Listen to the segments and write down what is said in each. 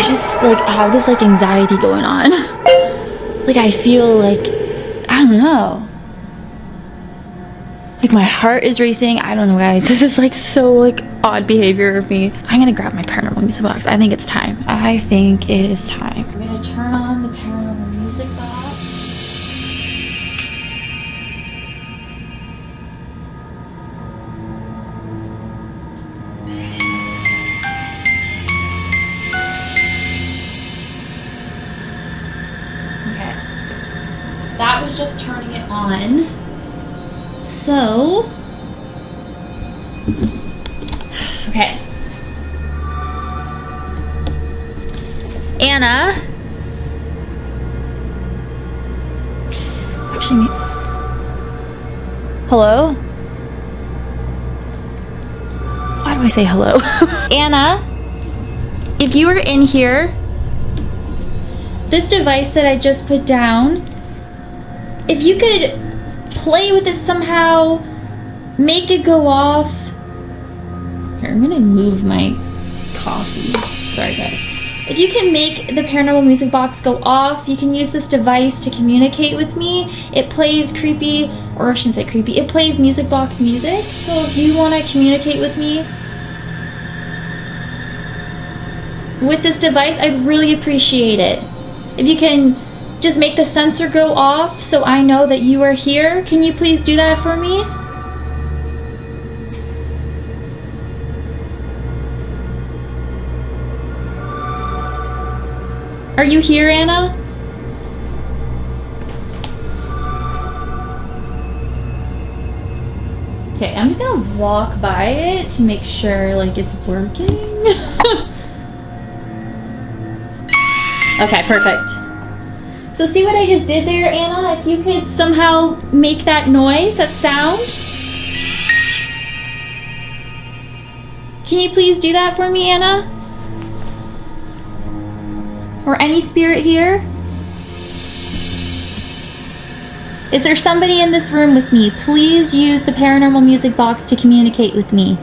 just like have this like anxiety going on. Like I feel like, I don't know, like my heart is racing. I don't know, guys. This is like so like odd behavior of me. I'm gonna grab my paranormal music box. I think it's time. I think it is time. I'm gonna turn on the paranormal music box. Okay. That was just turning it on. So, okay. Anna. Actually, hello? Why do I say hello? Anna, if you were in here, this device that I just put down, if you could play with it somehow, make it go off. Here, I'm gonna move my coffee. Sorry, guys. If you can make the paranormal music box go off, you can use this device to communicate with me. It plays creepy, or I shouldn't say creepy, it plays music box music. So if you want to communicate with me with this device, I'd really appreciate it. If you can just make the sensor go off so I know that you are here. Can you please do that for me? Are you here, Anna? Okay, I'm just gonna walk by it to make sure like it's working. Okay, perfect. So see what I just did there, Anna? If you could somehow make that noise, that sound. Can you please do that for me, Anna? Or any spirit here? Is there somebody in this room with me? Please use the paranormal music box to communicate with me.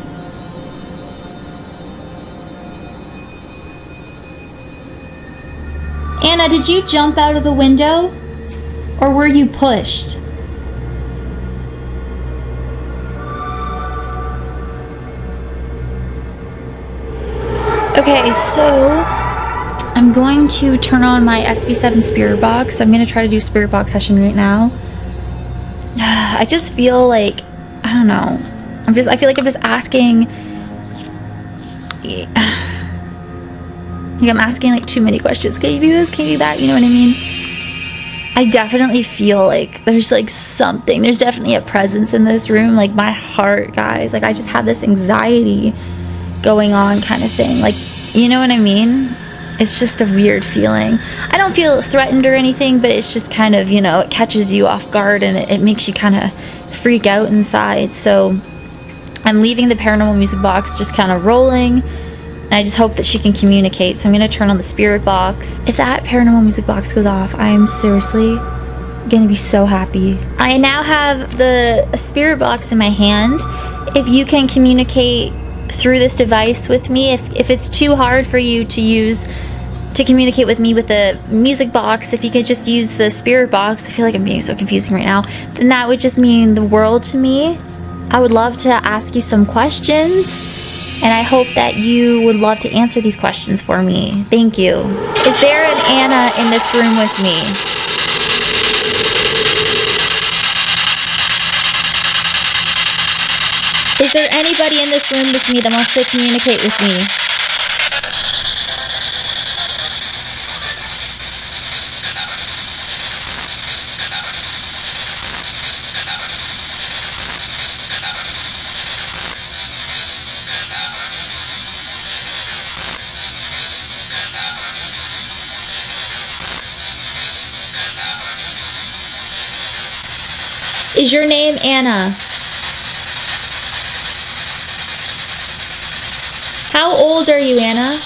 Anna, did you jump out of the window? Or were you pushed? Okay, so I'm going to turn on my SB7 spirit box. I'm going to try to do a spirit box session right now. I just feel like, I don't know. I feel like I'm just asking. Like I'm asking like too many questions. Can you do this? Can you do that? You know what I mean? I definitely feel like there's like something. There's definitely a presence in this room. Like my heart, guys. Like I just have this anxiety going on kind of thing. Like, you know what I mean? It's just a weird feeling. I don't feel threatened or anything, but it's just kind of, you know, it catches you off guard and it makes you kind of freak out inside. So I'm leaving the paranormal music box just kind of rolling. And I just hope that she can communicate. So I'm going to turn on the spirit box. If that paranormal music box goes off, I am seriously going to be so happy. I now have the spirit box in my hand. If you can communicate through this device with me, if it's too hard for you to communicate with me with the music box, if you could just use the spirit box, I feel like I'm being so confusing right now, then that would just mean the world to me. I would love to ask you some questions. And I hope that you would love to answer these questions for me. Thank you. Is there an Anna in this room with me? Is there anybody in this room with me that wants to communicate with me? Is your name Anna? How old are you, Anna?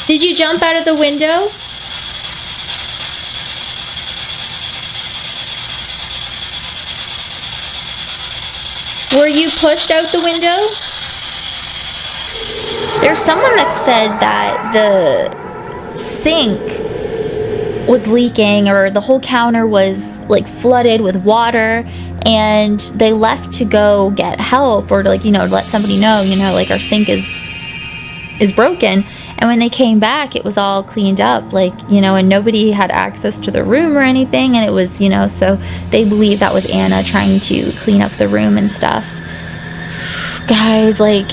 Did you jump out of the window? Were you pushed out the window? There's someone that said that the sink was leaking, or the whole counter was like flooded with water, and they left to go get help, or to, like, you know, let somebody know, you know, like, our sink is broken. And when they came back, it was all cleaned up, like, you know, and nobody had access to the room or anything. And it was, you know, so they believe that was Anna trying to clean up the room and stuff. Guys, like,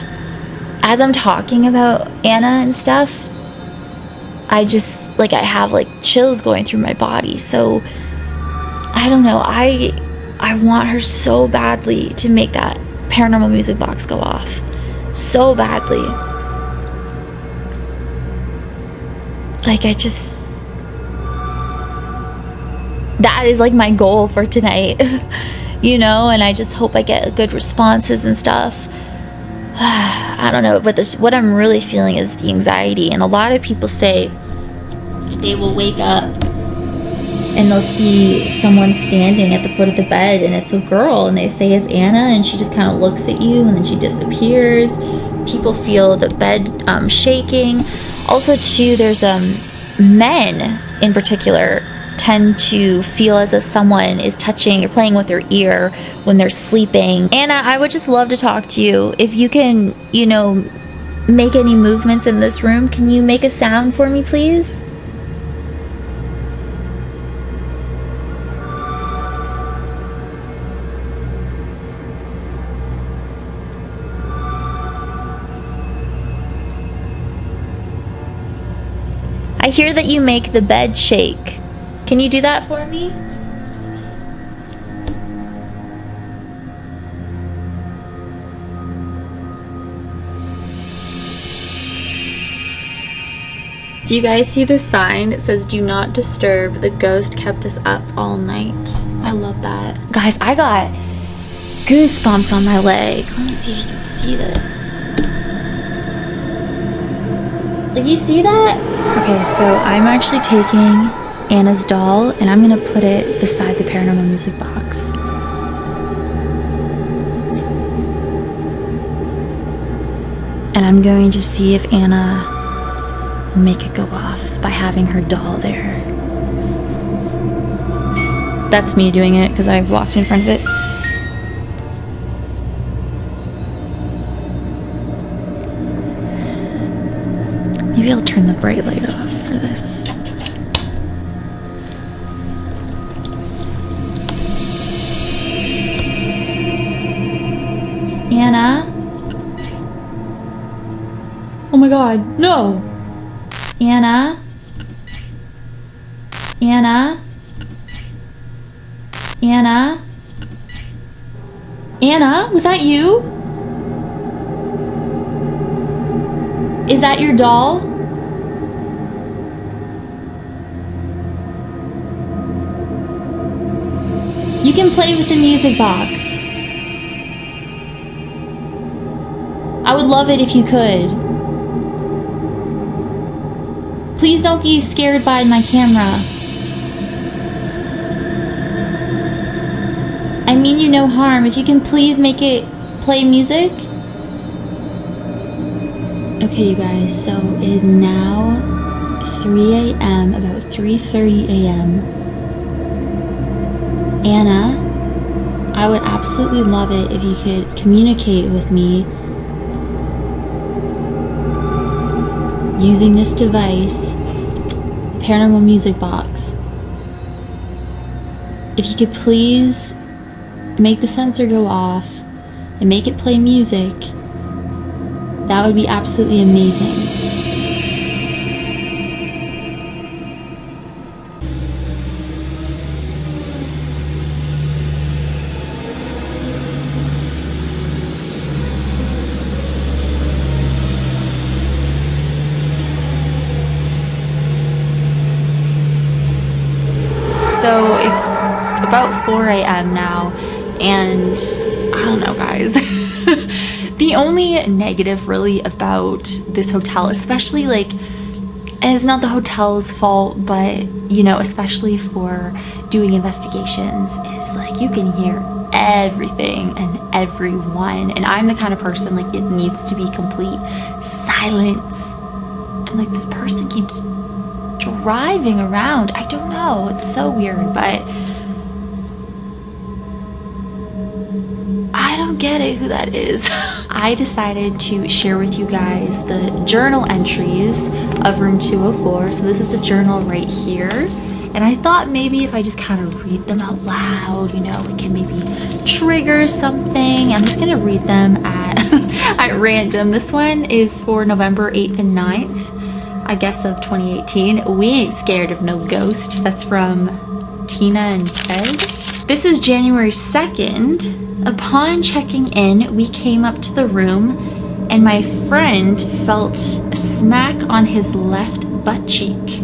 as I'm talking about Anna and stuff, I just, like, I have, like, chills going through my body. So, I don't know. I want her so badly to make that paranormal music box go off. So badly. Like, that is, like, my goal for tonight. You know, and I just hope I get good responses and stuff. I don't know, but what I'm really feeling is the anxiety. And a lot of people say they will wake up and they'll see someone standing at the foot of the bed, and it's a girl, and they say it's Anna, and she just kind of looks at you and then she disappears. People feel the bed shaking. Also, too, there's men in particular tend to feel as if someone is touching or playing with their ear when they're sleeping. Anna, I would just love to talk to you. If you can, you know, make any movements in this room, can you make a sound for me, please? I hear that you make the bed shake. Can you do that for me? Do you guys see the sign? It says, "Do not disturb. The ghost kept us up all night." I love that. Guys, I got goosebumps on my leg. Let me see if you can see this. Like, you see that? Okay, so I'm actually taking Anna's doll, and I'm gonna put it beside the paranormal music box. And I'm going to see if Anna will make it go off by having her doll there. That's me doing it because I walked in front of it. Maybe I'll turn the bright light off for this. Anna? Oh my god, no! Anna? Anna? Anna? Anna? Was that you? Is that your doll? You can play with the music box. I would love it if you could. Please don't be scared by my camera. I mean you no harm. If you can please make it play music. Okay, you guys, so it is now 3 a.m., about 3:30 a.m. Anna, I would absolutely love it if you could communicate with me using this device, paranormal music box. If you could please make the sensor go off and make it play music, that would be absolutely amazing. So it's about 4 a.m. now, and I don't know, guys. The only negative really about this hotel, especially, like, and it's not the hotel's fault, but, you know, especially for doing investigations, is like you can hear everything and everyone. And I'm the kind of person, like, it needs to be complete silence. And like, this person keeps driving around. I don't know, it's so weird, but I don't get it who that is. I decided to share with you guys the journal entries of room 204. So this is the journal right here. And I thought maybe if I just kind of read them out loud, you know, it can maybe trigger something. I'm just gonna read them at, at random. This one is for November 8th and 9th, I guess, of 2018. We ain't scared of no ghost. That's from Tina and Ted. This is January 2nd. Upon checking in, we came up to the room and my friend felt a smack on his left butt cheek.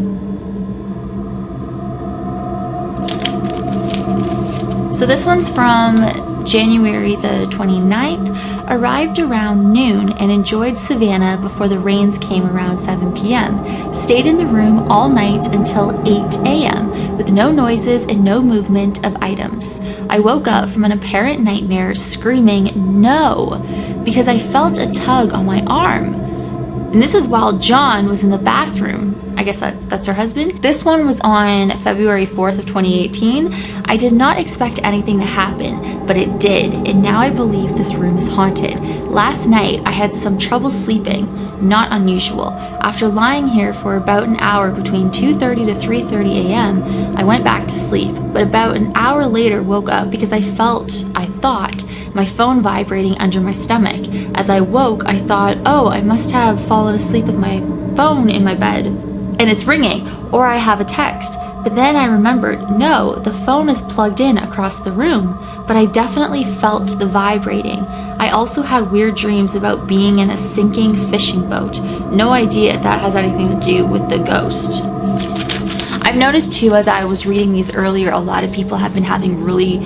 So this one's from January the 29th. Arrived around noon and enjoyed Savannah before the rains came around 7 p.m. Stayed in the room all night until 8 a.m. with no noises and no movement of items. I woke up from an apparent nightmare screaming no because I felt a tug on my arm. And this is while John was in the bathroom. I guess that's her husband. This one was on February 4th of 2018. I did not expect anything to happen, but it did, and now I believe this room is haunted. Last night, I had some trouble sleeping, not unusual. After lying here for about an hour between 2:30 to 3:30 a.m., I went back to sleep, but about an hour later woke up because I thought, my phone vibrating under my stomach. As I woke, I thought, oh, I must have fallen asleep with my phone in my bed, and it's ringing, or I have a text. But then I remembered, no, the phone is plugged in across the room, but I definitely felt the vibrating. I also had weird dreams about being in a sinking fishing boat. No idea if that has anything to do with the ghost. I've noticed too, as I was reading these earlier, a lot of people have been having really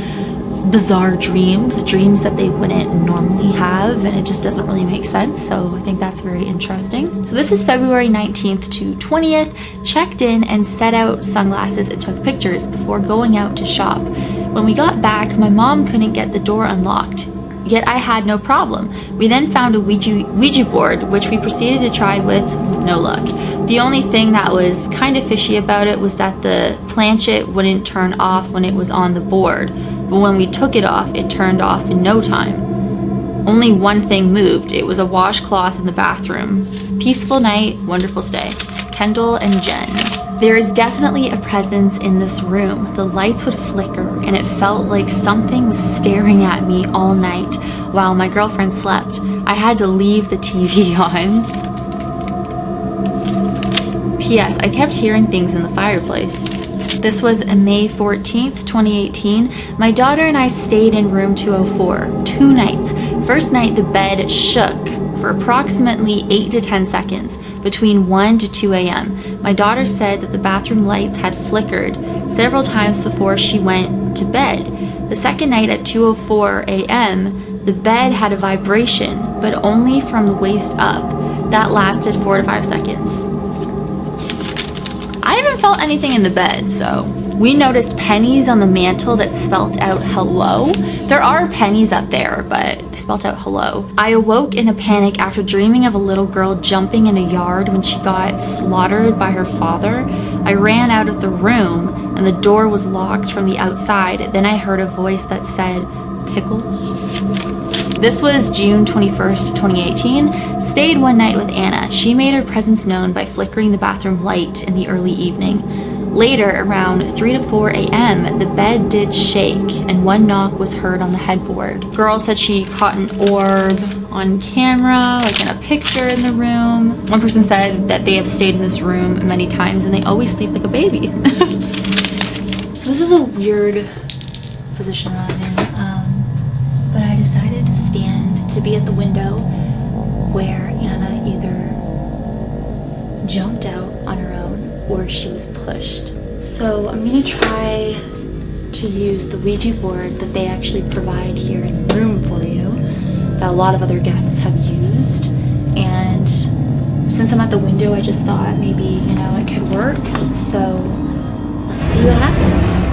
bizarre dreams that they wouldn't normally have, and it just doesn't really make sense. So I think that's very interesting. So this is February 19th to 20th. Checked in and set out sunglasses and took pictures before going out to shop. When we got back, my mom couldn't get the door unlocked, yet I had no problem. We then found a Ouija board, which we proceeded to try with no luck. The only thing that was kind of fishy about it was that the planchet wouldn't turn off when it was on the board, but when we took it off, it turned off in no time. Only one thing moved. It was a washcloth in the bathroom. Peaceful night, wonderful stay. Kendall and Jen. There is definitely a presence in this room. The lights would flicker and it felt like something was staring at me all night while my girlfriend slept. I had to leave the TV on. P.S. I kept hearing things in the fireplace. This was May 14th, 2018. My daughter and I stayed in room 204, 2 nights. First night, the bed shook for approximately 8 to 10 seconds, between 1 to 2 a.m. My daughter said that the bathroom lights had flickered several times before she went to bed. The second night at 2:04 a.m., the bed had a vibration, but only from the waist up. That lasted 4 to 5 seconds. I haven't felt anything in the bed, so. We noticed pennies on the mantle that spelt out hello. There are pennies up there, but they spelt out hello. I awoke in a panic after dreaming of a little girl jumping in a yard when she got slaughtered by her father. I ran out of the room and the door was locked from the outside. Then I heard a voice that said, "Pickles?" This was June 21st, 2018. Stayed one night with Anna. She made her presence known by flickering the bathroom light in the early evening. Later, around 3 to 4 a.m., the bed did shake and one knock was heard on the headboard. Girl said she caught an orb on camera, like in a picture in the room. One person said that they have stayed in this room many times and they always sleep like a baby. So this is a weird position I'm in, but I decided to stand to be at the window where Anna either jumped out on her own or she was pushed. So I'm gonna try to use the Ouija board that they actually provide here in the room for you, that a lot of other guests have used. And since I'm at the window, I just thought maybe, it could work. So let's see what happens.